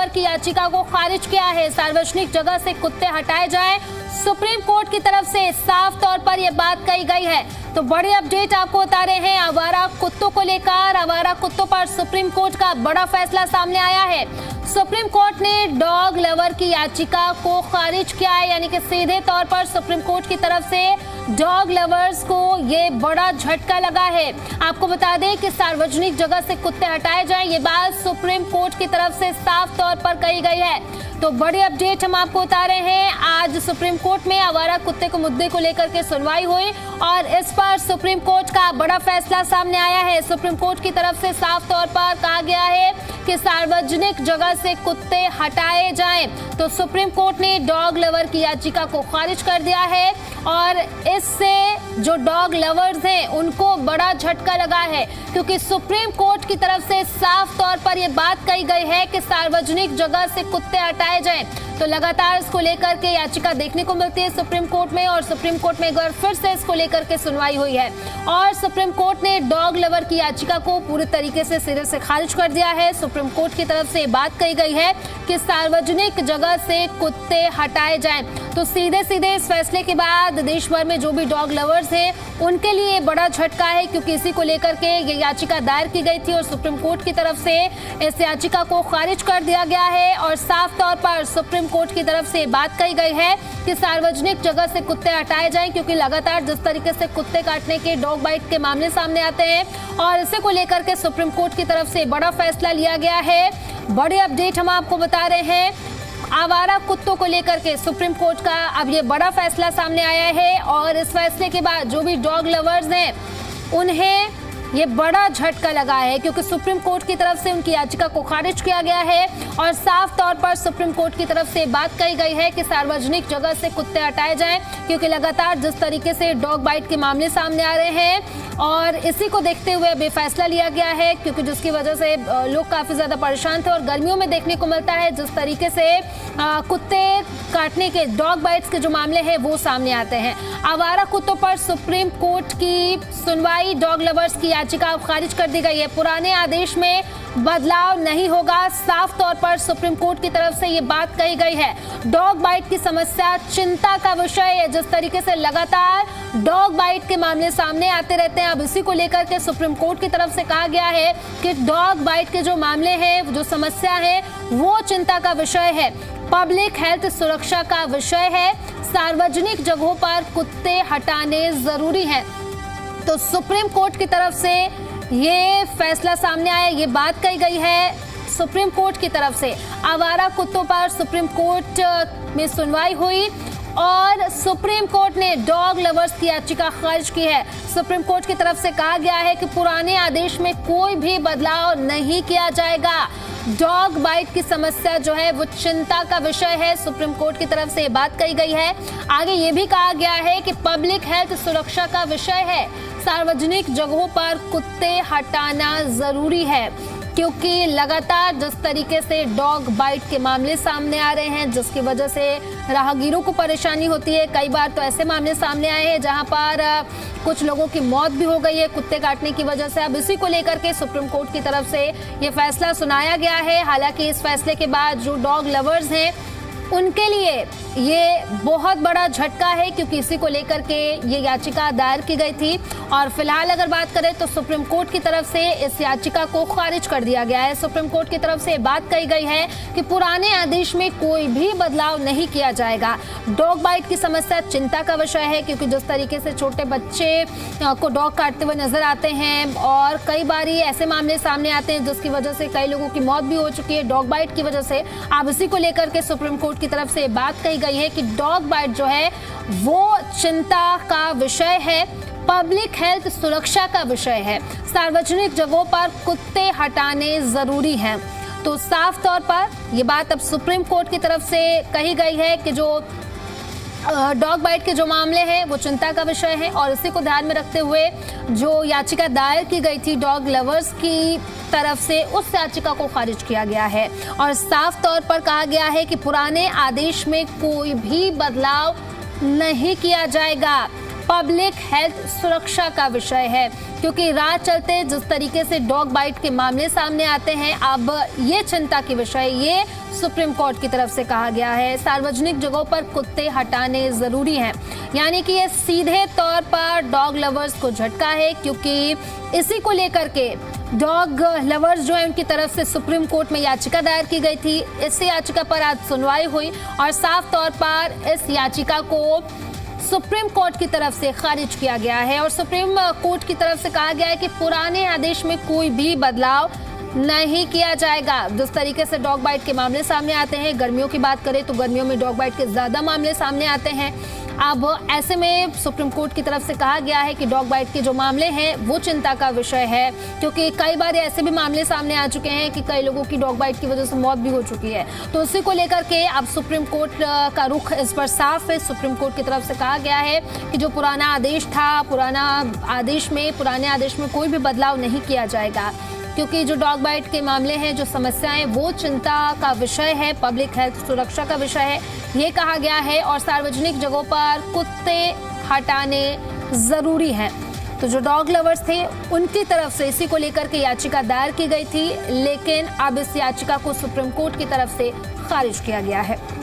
Lover की याचिका को खारिज किया है। सार्वजनिक जगह से कुत्ते हटाए जाएं, सुप्रीम कोर्ट की तरफ से साफ तौर पर यह बात कही गई है। तो बड़ी अपडेट आपको बता रहे हैं आवारा कुत्तों को लेकर। आवारा कुत्तों पर सुप्रीम कोर्ट का बड़ा फैसला सामने आया है। सुप्रीम कोर्ट ने डॉग लवर की याचिका को खारिज किया है, यानी कि सीधे तौर पर सुप्रीम कोर्ट की तरफ से डॉग लवर्स को ये बड़ा झटका लगा है। आपको बता दें कि सार्वजनिक जगह से कुत्ते हटाए जाएं, ये बात सुप्रीम कोर्ट की तरफ से साफ तौर पर कही गई है। तो बड़ी अपडेट हम आपको बता रहे हैं। आज सुप्रीम कोर्ट में आवारा कुत्ते के मुद्दे को लेकर के सुनवाई हुई और इस पर सुप्रीम कोर्ट का बड़ा फैसला सामने आया है। सुप्रीम कोर्ट की तरफ से साफ तौर पर कहा गया है कि सार्वजनिक जगह से कुत्ते हटाए जाएं। तो सुप्रीम कोर्ट ने डॉग लवर की याचिका को खारिज कर दिया है और इससे जो डॉग लवर्स हैं उनको बड़ा झटका लगा है, क्योंकि सुप्रीम कोर्ट की तरफ से साफ तौर पर यह बात कही गई है कि सार्वजनिक जगह से कुत्ते हटाए जाएं। तो लगातार इसको लेकर के याचिका देखने को मिलती है सुप्रीम कोर्ट में और सुप्रीम कोर्ट में एक बार फिर से इसको लेकर के सुनवाई हुई है और सुप्रीम कोर्ट ने डॉग लवर की याचिका को पूरी तरीके से सिरे से खारिज कर दिया है। सुप्रीम कोर्ट की तरफ से बात कही गई है कि सार्वजनिक जगह से कुत्ते हटाए जाएं। तो सीधे सीधे इस फैसले के बाद देश भर में जो भी डॉग लवर्स हैं उनके लिए बड़ा झटका है, क्योंकि इसी को लेकर के ये याचिका दायर की गई थी और सुप्रीम कोर्ट की तरफ से इस याचिका को खारिज कर दिया गया है और साफ तौर पर सुप्रीम कोर्ट की तरफ से बात कही गई है कि सार्वजनिक जगह से कुत्ते हटाए जाएं, क्योंकि लगातार जिस तरीके से कुत्ते काटने के डॉग बाइट के मामले सामने आते हैं और इसी को लेकर के सुप्रीम कोर्ट की तरफ से बड़ा फैसला लिया गया है। बड़ी अपडेट हम आपको बता रहे हैं आवारा कुत्तों को लेकर के सुप्रीम कोर्ट का अब ये बड़ा फैसला सामने आया है और इस फैसले के बाद जो भी डॉग लवर्स हैं उन्हें ये बड़ा झटका लगा है, क्योंकि सुप्रीम कोर्ट की तरफ से उनकी याचिका को खारिज किया गया है और साफ तौर पर सुप्रीम कोर्ट की तरफ से बात कही गई है कि सार्वजनिक जगह से कुत्ते हटाए जाएं, क्योंकि लगातार जिस तरीके से डॉग बाइट के मामले सामने आ रहे हैं और इसी को देखते हुए अब फैसला लिया गया है, क्योंकि जिसकी वजह से लोग काफी ज्यादा परेशान थे और गर्मियों में देखने को मिलता है जिस तरीके से कुत्ते काटने के डॉग बाइट्स के जो मामले हैं वो सामने आते हैं। आवारा कुत्तों पर सुप्रीम कोर्ट की सुनवाई, डॉग लवर्स की याचिका खारिज कर दी गई है। पुराने आदेश में बदलाव नहीं होगा, साफ तौर पर सुप्रीम कोर्ट की तरफ से ये बात कही गई है। डॉग बाइट की समस्या चिंता का विषय है, जिस तरीके से लगातार डॉग बाइट के मामले सामने आते रहते हैं। अब इसी को लेकर के सुप्रीम कोर्ट की तरफ से कहा गया है कि डॉग बाइट के जो मामले हैं, जो समस्या है, वो चिंता का विषय है, पब्लिक हेल्थ सुरक्षा का विषय है, सार्वजनिक जगहों पर कुत्ते हटाने जरूरी हैं। तो सुप्रीम कोर्ट की तरफ से ये फैसला सामने आया, ये बात कही गई है सुप्रीम कोर्ट की तरफ से। आवारा कुत्तों पर सुप्रीम कोर्ट में सुनवाई हुई और सुप्रीम कोर्ट ने डॉग लवर्स की याचिका खारिज की है। सुप्रीम कोर्ट की तरफ से कहा गया है कि पुराने आदेश में कोई भी बदलाव नहीं किया जाएगा। डॉग बाइट की समस्या जो है वो चिंता का विषय है, सुप्रीम कोर्ट की तरफ से ये बात कही गई है। आगे ये भी कहा गया है कि पब्लिक हेल्थ सुरक्षा का विषय है, सार्वजनिक जगहों पर कुत्ते हटाना जरूरी है, क्योंकि लगातार जिस तरीके से डॉग बाइट के मामले सामने आ रहे हैं जिसकी वजह से राहगीरों को परेशानी होती है। कई बार तो ऐसे मामले सामने आए हैं जहां पर कुछ लोगों की मौत भी हो गई है कुत्ते काटने की वजह से। अब इसी को लेकर के सुप्रीम कोर्ट की तरफ से ये फैसला सुनाया गया है। हालांकि इस फैसले के बाद जो डॉग लवर्स हैं उनके लिए ये बहुत बड़ा झटका है, क्योंकि इसी को लेकर के ये याचिका दायर की गई थी और फिलहाल अगर बात करें तो सुप्रीम कोर्ट की तरफ से इस याचिका को खारिज कर दिया गया है। सुप्रीम कोर्ट की तरफ से बात कही गई है कि पुराने आदेश में कोई भी बदलाव नहीं किया जाएगा। डॉग बाइट की समस्या चिंता का विषय है, क्योंकि जिस तरीके से छोटे बच्चे को डॉग काटते हुए नजर आते हैं और कई बार ऐसे मामले सामने आते हैं जिसकी वजह से कई लोगों की मौत भी हो चुकी है डॉग बाइट की वजह से। अब इसी को लेकर के सुप्रीम कोर्ट की तरफ से बात कही गई है कि डॉग बाइट जो है वो चिंता का विषय है, पब्लिक हेल्थ सुरक्षा का विषय है, सार्वजनिक जगहों पर कुत्ते हटाने जरूरी हैं। तो साफ तौर पर ये बात अब सुप्रीम कोर्ट की तरफ से कही गई है कि जो डॉग बाइट के जो मामले हैं वो चिंता का विषय है और इसी को ध्यान में रखते हुए जो याचिका दायर की गई थी डॉग लवर्स की तरफ से, उस याचिका को खारिज किया गया है और साफ तौर पर कहा गया है कि पुराने आदेश में कोई भी बदलाव नहीं किया जाएगा। पब्लिक हेल्थ सुरक्षा का विषय है, क्योंकि रात चलते जिस तरीके से डॉग बाइट के मामले सामने आते हैं, अब ये चिंता की विषय ये सुप्रीम कोर्ट की तरफ से कहा गया है सार्वजनिक जगहों पर कुत्ते हटाने जरूरी हैं। यानी कि ये सीधे तौर पर डॉग लवर्स को झटका है, क्योंकि इसी को लेकर के डॉग लवर्स जो है उनकी तरफ से सुप्रीम कोर्ट में याचिका दायर की गई थी। इस याचिका पर आज सुनवाई हुई और साफ तौर पर इस याचिका को सुप्रीम कोर्ट की तरफ से खारिज किया गया है और सुप्रीम कोर्ट की तरफ से कहा गया है कि पुराने आदेश में कोई भी बदलाव नहीं किया जाएगा। जिस तरीके से डॉग बाइट के मामले सामने आते हैं, गर्मियों की बात करें तो गर्मियों में डॉग बाइट के ज्यादा मामले सामने आते हैं। अब ऐसे में सुप्रीम कोर्ट की तरफ से कहा गया है कि डॉग बाइट के जो मामले हैं वो चिंता का विषय है, क्योंकि कई बार ऐसे भी मामले सामने आ चुके हैं कि कई लोगों की डॉग बाइट की वजह से मौत भी हो चुकी है। तो उसी को लेकर के अब सुप्रीम कोर्ट का रुख इस पर साफ है। सुप्रीम कोर्ट की तरफ से कहा गया है कि जो पुराना आदेश था, पुराने आदेश में कोई भी बदलाव नहीं किया जाएगा, क्योंकि जो डॉग बाइट के मामले हैं, जो समस्याएं, वो चिंता का विषय है, पब्लिक हेल्थ सुरक्षा का विषय है, ये कहा गया है और सार्वजनिक जगहों पर कुत्ते हटाने जरूरी हैं। तो जो डॉग लवर्स थे उनकी तरफ से इसी को लेकर के याचिका दायर की गई थी, लेकिन अब इस याचिका को सुप्रीम कोर्ट की तरफ से खारिज किया गया है।